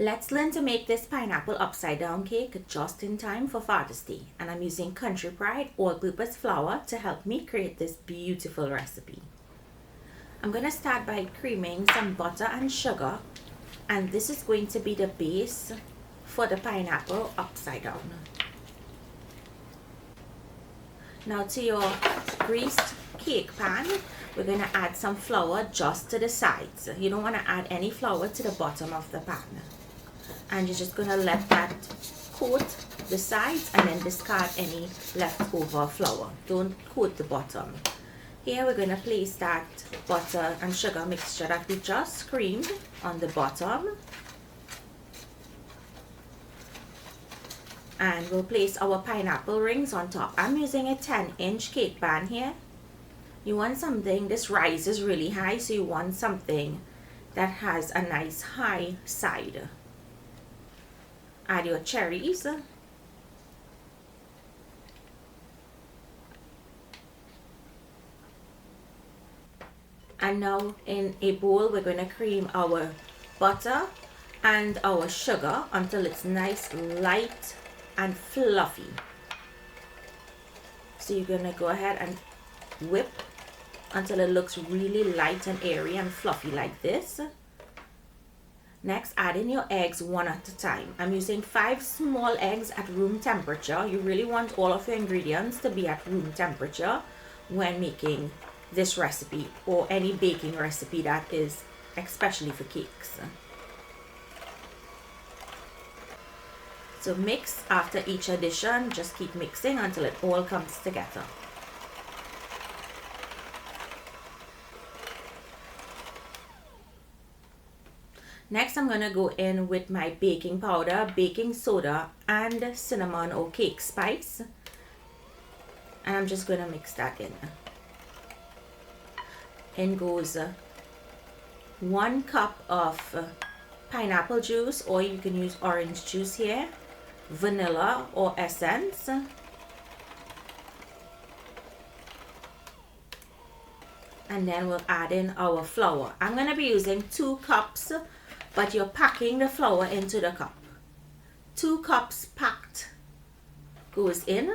Let's learn to make this pineapple upside down cake just in time for Father's Day, and I'm using Country Pride all-purpose flour to help me create this beautiful recipe. I'm going to start by creaming some butter and sugar, and this is going to be the base for the pineapple upside down. Now to your greased cake pan, we're going to add some flour just to the sides. You don't want to add any flour to the bottom of the pan. And you're just going to let that coat the sides and then discard any leftover flour. Don't coat the bottom. Here we're going to place that butter and sugar mixture that we just creamed on the bottom. And we'll place our pineapple rings on top. I'm using a 10-inch cake pan here. You want something, this rises really high, so you want something that has a nice high side. Add your cherries. And now in a bowl we're going to cream our butter and our sugar until it's nice, light and fluffy. So you're going to go ahead and whip until it looks really light and airy and fluffy like this. Next, add in your eggs one at a time. I'm using 5 small eggs at room temperature. You really want all of your ingredients to be at room temperature when making this recipe or any baking recipe that is especially for cakes. So mix after each addition, just keep mixing until it all comes together. Next, I'm going to go in with my baking powder, baking soda, and cinnamon or cake spice. And I'm just going to mix that in. In goes 1 cup of pineapple juice, or you can use orange juice here, vanilla or essence. And then we'll add in our flour. I'm going to be using 2 cups, but you're packing the flour into the cup. 2 cups packed goes in,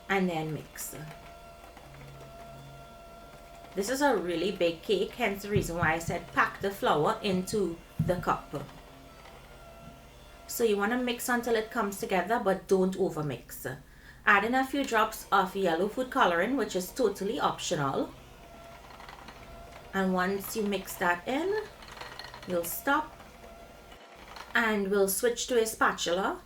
and then mix. This is a really big cake, hence the reason why I said pack the flour into the cup. So you want to mix until it comes together, but don't overmix. Add in a few drops of yellow food coloring, which is totally optional. And once you mix that in, you'll stop and we'll switch to a spatula,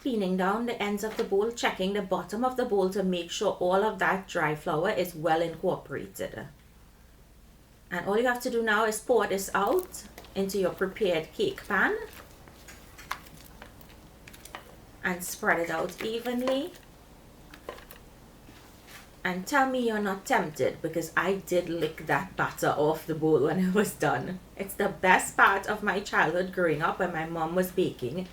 cleaning down the ends of the bowl, checking the bottom of the bowl to make sure all of that dry flour is well incorporated. And all you have to do now is pour this out into your prepared cake pan and spread it out evenly. And tell me you're not tempted, because I did lick that batter off the bowl when it was done. It's the best part of my childhood growing up when my mom was baking,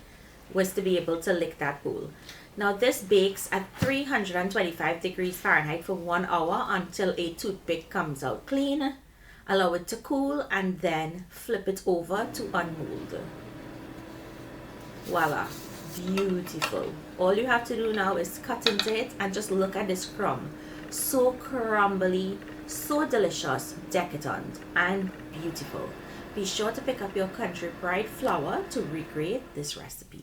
was to be able to lick that bowl. Now this bakes at 325 degrees Fahrenheit for 1 hour until a toothpick comes out clean. Allow it to cool and then flip it over to unmold. Voila, beautiful. All you have to do now is cut into it and just look at this crumb. So crumbly, so delicious, decadent, and beautiful. Be sure to pick up your Country Pride flour to recreate this recipe.